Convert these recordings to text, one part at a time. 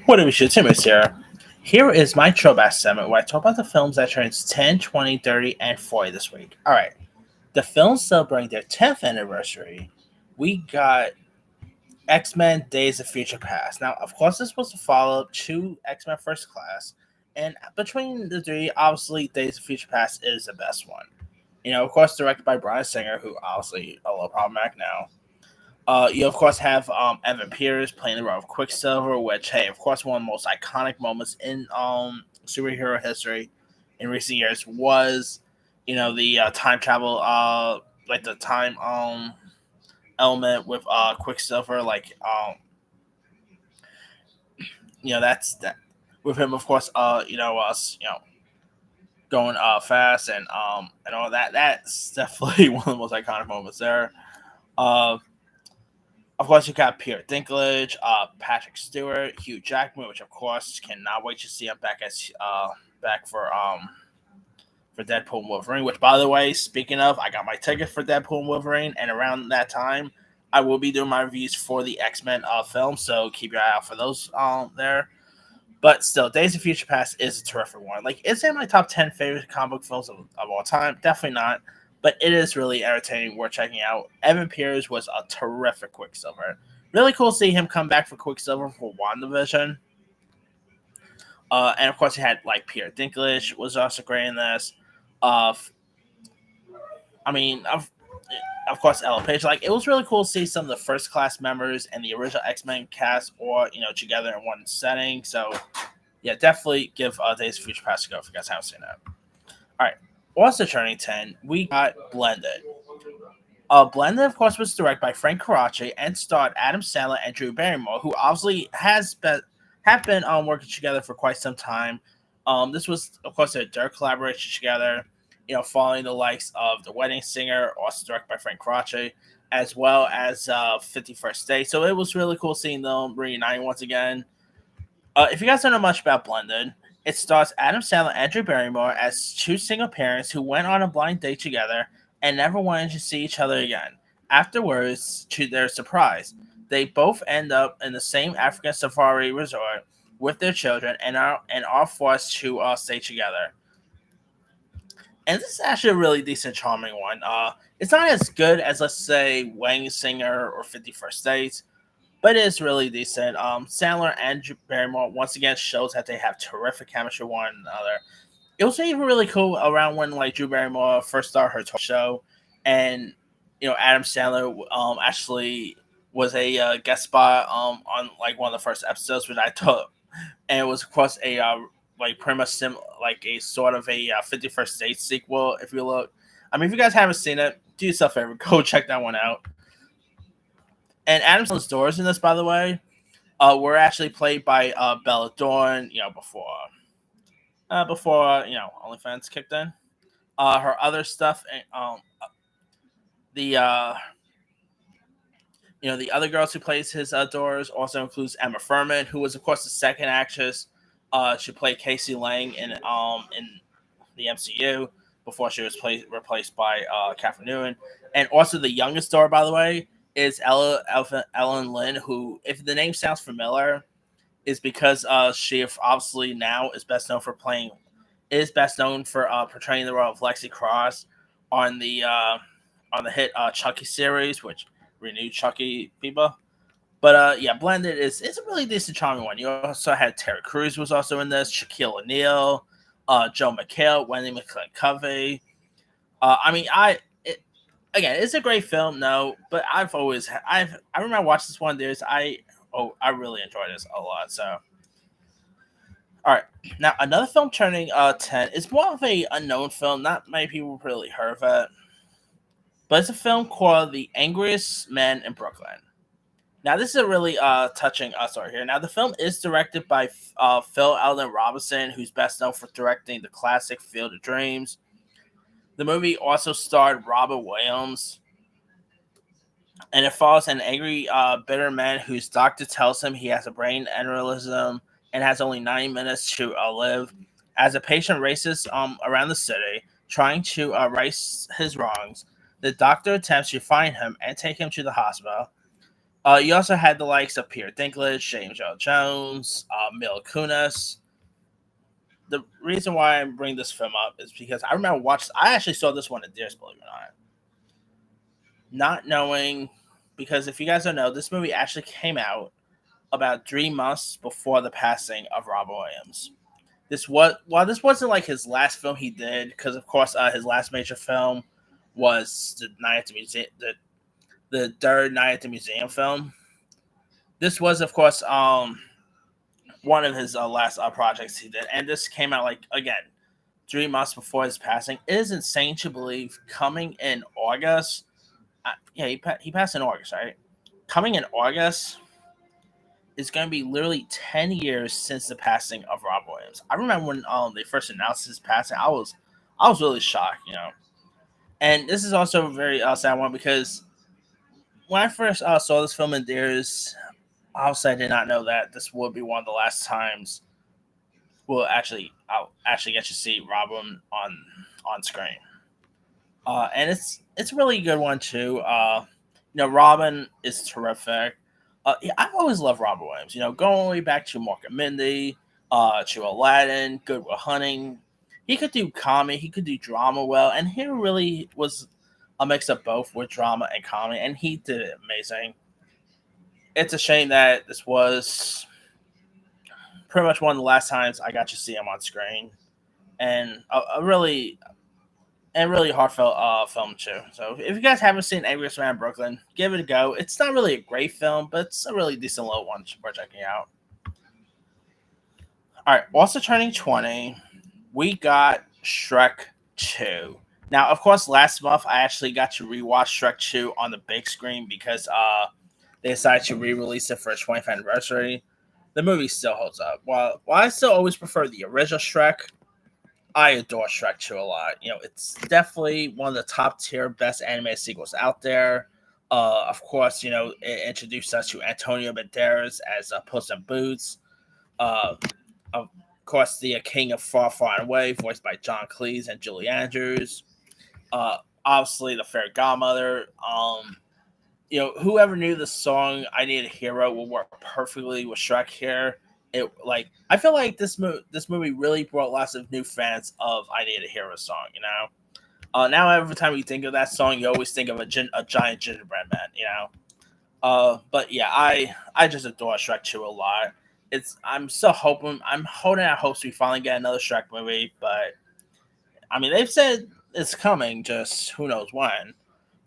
What do we should Timmons here? Here is my throwback segment where I talk about the films that turns 10, 20, 30, and 40 this week. Alright. The films celebrating their 10th anniversary. We got X-Men Days of Future Past. Now, of course, this is supposed to follow to X-Men First Class. And between the three, obviously, Days of Future Past is the best one. Of course, directed by Bryan Singer, who obviously a little problematic now. You of course have Evan Peters playing the role of Quicksilver, which hey, of course, one of the most iconic moments in superhero history in recent years was, the time travel, like the time element with Quicksilver, like that's that with him, of course, us, going fast and all that. That's definitely one of the most iconic moments there. Uh, Of course, you got Peter Dinklage, Patrick Stewart, Hugh Jackman, which of course cannot wait to see him back as back for Deadpool and Wolverine. Which, by the way, speaking of, I got my ticket for Deadpool and Wolverine, and around that time, I will be doing my reviews for the X-Men film. So keep your eye out for those there. But still, Days of Future Past is a terrific one. Like, is it in my top 10 favorite comic book films of all time? Definitely not. But it is really entertaining, worth checking out. Evan Peters was a terrific Quicksilver. Really cool to see him come back for Quicksilver for WandaVision. And of course, he had like Peter Dinklage was also great in this. Uh, I mean, of course, Ella Page. Like, it was really cool to see some of the first class members and the original X-Men cast, or together in one setting. So, yeah, definitely give Days of Future Past a go if you guys haven't seen it. All right. Also turning 10, we got Blended. Blended, of course, was directed by Frank Coraci and starred Adam Sandler and Drew Barrymore, who obviously have been working together for quite some time. This was, of course, their collaboration together, following the likes of The Wedding Singer, also directed by Frank Coraci, as well as 51st Dates. So it was really cool seeing them reuniting once again. If you guys don't know much about Blended, it stars Adam Sandler and Drew Barrymore as two single parents who went on a blind date together and never wanted to see each other again. Afterwards, to their surprise, they both end up in the same African safari resort with their children and are forced to stay together. And this is actually a really decent, charming one. It's not as good as, let's say, Wedding Singer or 51st Dates, but it is really decent. Sandler and Barrymore once again shows that they have terrific chemistry with one another. It was even really cool around when like Drew Barrymore first started her talk show, and Adam Sandler actually was a guest spot on like one of the first episodes, which I took, and it was of course a like pretty much like a sort of a 51st Dates sequel. If you look, I mean, if you guys haven't seen it, do yourself a favor, go check that one out. And Adam Sandler's doors in this, by the way, were actually played by Bella Thorne. Before OnlyFans kicked in. Her other stuff, the the other girls who plays his doors also includes Emma Furman, who was of course the second actress. She played Casey Lang in the MCU before she was replaced by Catherine Newton, and also the youngest door, by the way, is Ellen Lynn, who, if the name sounds familiar, is because she obviously now is best known for portraying the role of Lexi Cross on the hit Chucky series, which renewed Chucky people. But yeah, Blended is a really decent, charming one. You also had Terry Crews was also in this, Shaquille O'Neal, Joe McHale, Wendy McCovey. Again, it's a great film, no, but I remember I watched this one. I really enjoyed this a lot. So, all right, now another film turning 10 is more of a unknown film. Not many people really heard of it, but it's a film called The Angriest Man in Brooklyn. Now, this is a really touching story here. Now, the film is directed by Phil Alden Robinson, who's best known for directing the classic Field of Dreams. The movie also starred Robert Williams, and it follows an angry, bitter man whose doctor tells him he has a brain aneurysm and has only 90 minutes to live. As a patient races around the city, trying to right his wrongs, the doctor attempts to find him and take him to the hospital. You also had the likes of Peter Dinklage, James Earl Jones, Mila Kunis. The reason why I bring this film up is because I remember watching. I actually saw this one at Deers, believe it or not knowing, because if you guys don't know, this movie actually came out about 3 months before the passing of Robin Williams. This wasn't like his last film he did, because of course his last major film was the Night at the Museum, the third Night at the Museum film. This was of course one of his last projects he did, and this came out like again 3 months before his passing. It is insane to believe. Coming in August, yeah, he passed in August, right? Coming in August is going to be literally 10 years since the passing of Rob Williams. I remember when they first announced his passing, I was really shocked. And this is also a very sad one because when I first saw this film in theaters, obviously I did not know that this would be one of the last times I'll actually get to see Robin on screen. And it's a really good one too. Robin is terrific. Yeah, I've always loved Robin Williams. Going all the way back to Mork and Mindy, to Aladdin, Good Will Hunting. He could do comedy, he could do drama well, and he really was a mix of both with drama and comedy, and he did it amazing. It's a shame that this was pretty much one of the last times I got to see him on screen, and a really heartfelt film too. So if you guys haven't seen Angriest Man Brooklyn, give it a go. It's not really a great film, but it's a really decent little one for checking out. All right, also turning 20, we got Shrek 2. Now, of course, last month I actually got to rewatch Shrek 2 on the big screen because they decided to re-release it for its 20th anniversary. The movie still holds up. While I still always prefer the original Shrek, I adore Shrek 2 a lot. It's definitely one of the top tier best animated sequels out there. Of course, it introduced us to Antonio Banderas as Puss in Boots. Uh, of course, the King of Far, Far and Away, voiced by John Cleese and Julie Andrews. Obviously, the Fairy Godmother. Whoever knew the song "I Need a Hero" will work perfectly with Shrek here. I feel like this movie really brought lots of new fans of "I Need a Hero" song. Now every time you think of that song, you always think of a giant gingerbread man. But yeah, I just adore Shrek 2 a lot. I'm holding out hopes we finally get another Shrek movie, but I mean they've said it's coming, just who knows when.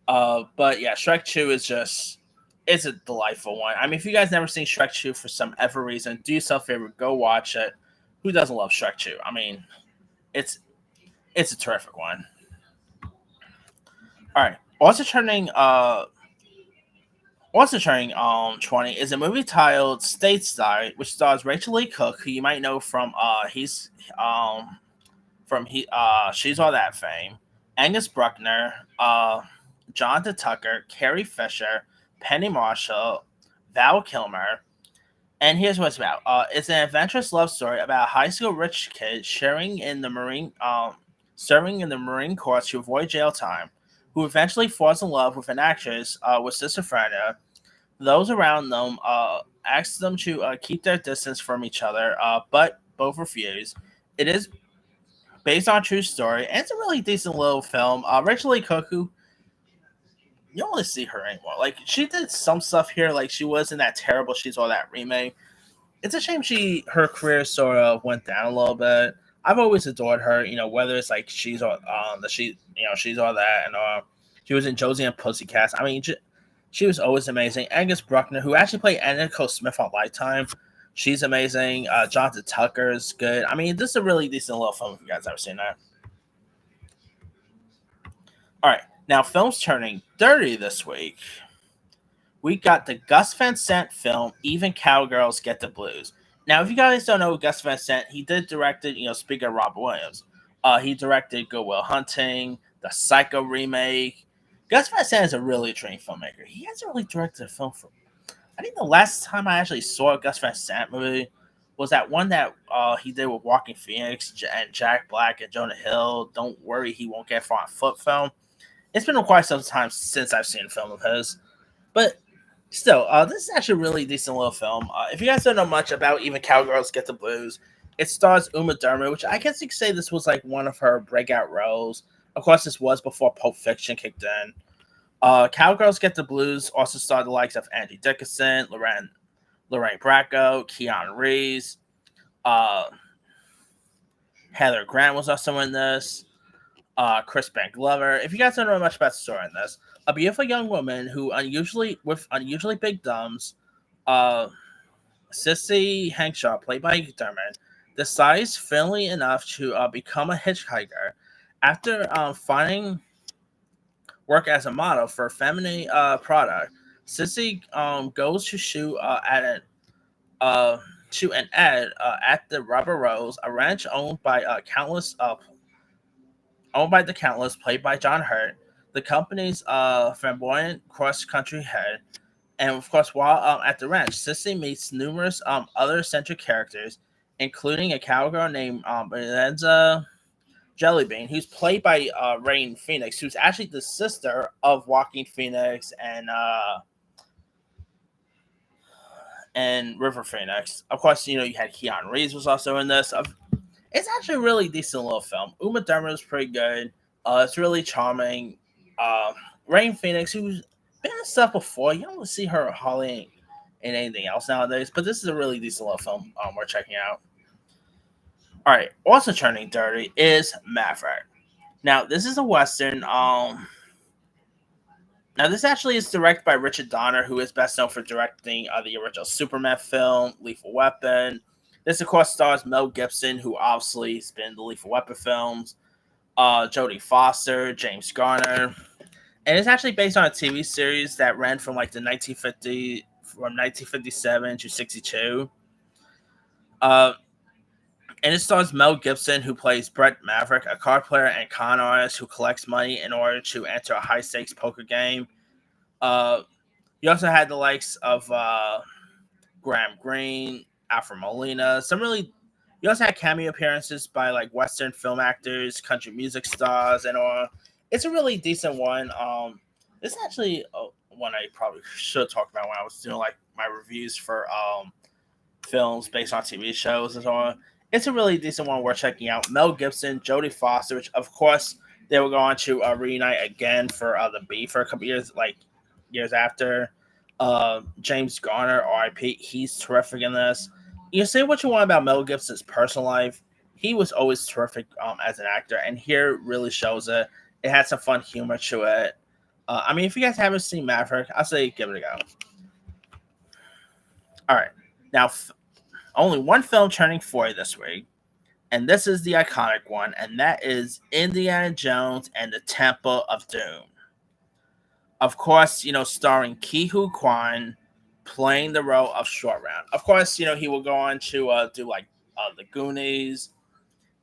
But yeah, Shrek 2 it's a delightful one. I mean, if you guys never seen Shrek 2 for some ever reason, do yourself a favor, go watch it. Who doesn't love Shrek 2? I mean, it's it's a terrific one. All right. Also turning 20 is a movie titled Stateside, which stars Rachel Lee Cook, who you might know from She's All That fame, Angus Bruckner, Jonathan Tucker, Carrie Fisher, Penny Marshall, Val Kilmer. And here's what it's about. It's an adventurous love story about a high school rich kid serving in the Marine Corps to avoid jail time, who eventually falls in love with an actress with schizophrenia. Those around them ask them to keep their distance from each other, but both refuse. It is based on a true story, and it's a really decent little film. Rachel Lee Cook, who you don't really see her anymore. Like she did some stuff here, like she was in that terrible She's All That remake. It's a shame her career sort of went down a little bit. I've always adored her, whether it's like She's All That, and she was in Josie and Pussycats. I mean, she was always amazing. Angus Bruckner, who actually played Anna Nicole Smith on Lifetime, she's amazing. Jonathan Tucker is good. I mean, this is a really decent little film if you guys ever seen that. All right, now films turning 30 this week. We got the Gus Van Sant film "Even Cowgirls Get the Blues." Now, if you guys don't know Gus Van Sant, he did directed, speaking of Robert Williams, he directed Good Will Hunting, the Psycho remake. Gus Van Sant is a really trained filmmaker. He hasn't really directed a film for. I think the last time I actually saw a Gus Van Sant movie was that one that he did with Walking Phoenix and Jack Black and Jonah Hill. Don't worry, he won't get far on foot film. It's been quite some time since I've seen a film of his, but Still, this is actually a really decent little film. If you guys don't know much about even Cowgirls Get the Blues, it stars Uma Thurman, which I guess you could say this was like one of her breakout roles. Of course, this was before Pulp Fiction kicked in. Cowgirls Get the Blues also starred the likes of Andy Dickinson, Lorraine Bracco, Keanu Reeves, uh, Heather Grant was also in this. Chris Bank Glover. If you guys don't know much about the story in this, a beautiful young woman who unusually big thumbs, uh, Sissy Hankshaw, played by Thurman, decides, funnily enough, to become a hitchhiker after finding work as a model for a feminine product. Sissy goes to uh, shoot an ad at the Rubber Rose, a ranch owned by the Countless, played by John Hurt, the company's flamboyant cross-country head. And of course, while at the ranch, Sissy meets numerous other eccentric characters, including a cowgirl named Bonanza Jellybean, who's played by Rain Phoenix, who's actually the sister of Joaquin Phoenix and River Phoenix. Of course, you had Keanu Reeves was also in this. It's actually a really decent little film. Uma Thurman is pretty good. It's really charming. Uh, Rain Phoenix, who's been in stuff before, you don't see her hardly in anything else nowadays. But this is a really decent little film. We're checking out. All right, also turning dirty is Maverick. Now, this is a western. Now this actually is directed by Richard Donner, who is best known for directing the original Superman film, Lethal Weapon. This, of course, stars Mel Gibson, who obviously has been in the Lethal Weapon films, Jodie Foster, James Garner, and it's actually based on a TV series that ran from like the 1957 to 62. Uh, and it stars Mel Gibson, who plays Brett Maverick, a card player and con artist who collects money in order to enter a high stakes poker game. Uh, you also had the likes of Graham Greene, Alfred Molina. You also had cameo appearances by like Western film actors, country music stars, and all. It's a really decent one. It's actually one I probably should talk about when I was doing like my reviews for films based on TV shows and so on. It's a really decent one worth checking out. Mel Gibson, Jodie Foster, which of course they were going to reunite again for the B for a couple years, like years after. James Garner, R.I.P. He's terrific in this. You say what you want about Mel Gibson's personal life. He was always terrific as an actor, and here really shows it. It had some fun humor to it. I mean, if you guys haven't seen Maverick, I say give it a go. All right, now only one film turning 40 this week, and this is the iconic one, and that is Indiana Jones and the Temple of Doom. Of course, starring Ke Huy Quan playing the role of Short Round. Of course, he will go on to do like the Goonies,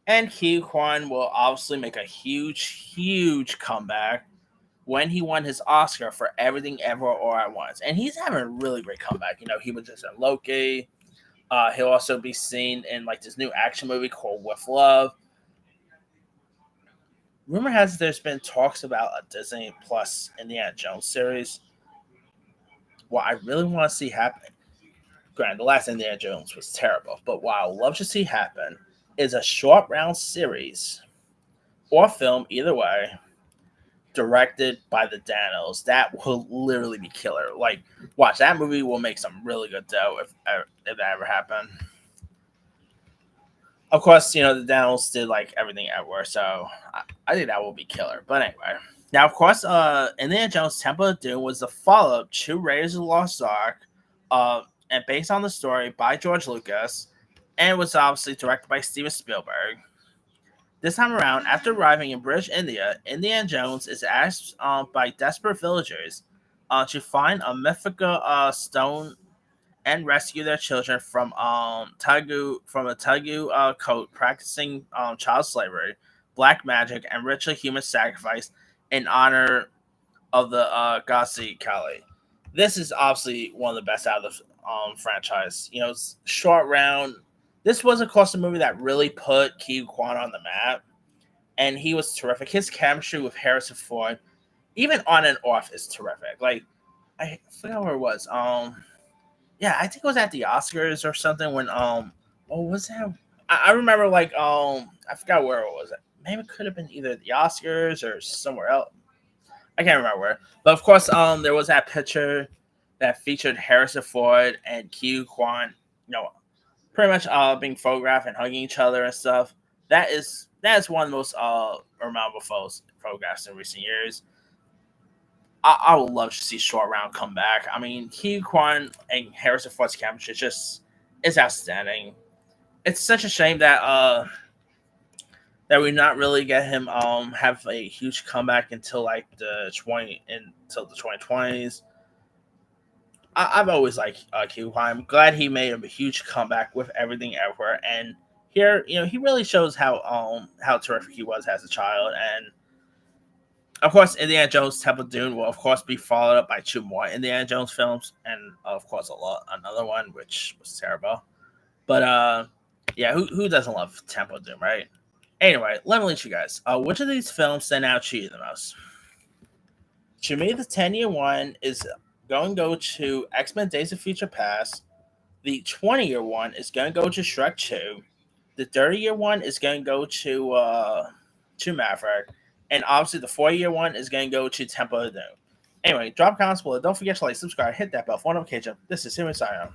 and Ke Huy Quan will obviously make a huge comeback when he won his Oscar for Everything Ever All at Once, and he's having a really great comeback. He was just in Loki. He'll also be seen in like this new action movie called With Love. Rumor has it there's been talks about a Disney Plus Indiana Jones series. What I really want to see happen, granted, the last Indiana Jones was terrible, but what I would love to see happen is a short round series or film, either way, directed by the Danos. That will literally be killer. Like, watch, that movie will make some really good dough if that ever happened. Of course, the Danos did like everything ever, so I think that will be killer. But anyway, now of course, Indiana Jones Temple of Doom was the follow up to Raiders of the Lost Ark, and based on the story by George Lucas, and was obviously directed by Steven Spielberg. This time around, after arriving in British India, Indiana Jones is asked by desperate villagers to find a mythical stone and rescue their children from a Telugu cult practicing child slavery, black magic, and ritual human sacrifice in honor of the Ghazi Kali. This is obviously one of the best out of the franchise. It's short round. This was, of course, a movie that really put Ke Huy Quan on the map, and he was terrific. His chemistry with Harrison Ford, even on and off, is terrific. Like, I forgot where it was. Yeah, I think it was at the Oscars or something when what was that? I remember like I forgot where it was. Maybe it could have been either the Oscars or somewhere else. I can't remember where. But of course, there was that picture that featured Harrison Ford and Q Kwan, pretty much being photographed and hugging each other and stuff. That is one of the most memorable photographs in recent years. I would love to see Short Round come back. I mean, Q Kwan and Harrison Ford's chemistry is outstanding. It's such a shame that we not really get him have a huge comeback until like until the 2020s. I've always liked Q. I'm glad he made a huge comeback with Everything Everywhere, and here he really shows how terrific he was as a child. And of course, Indiana Jones Temple of Doom will of course be followed up by two more Indiana Jones films, and of course another one which was terrible. But yeah, who doesn't love Temple of Doom, right? Anyway, let me let you guys. Which of these films stand out to you the most? To me, the 10-year one is going to go to X Men Days of Future Past. The 20-year one is going to go to Shrek 2. The 30-year one is going to go to Maverick. And obviously, the 4-year one is going to go to Temple of Doom. Anyway, drop comments below. Don't forget to like, subscribe, hit that bell for notification. This is Simon signing out.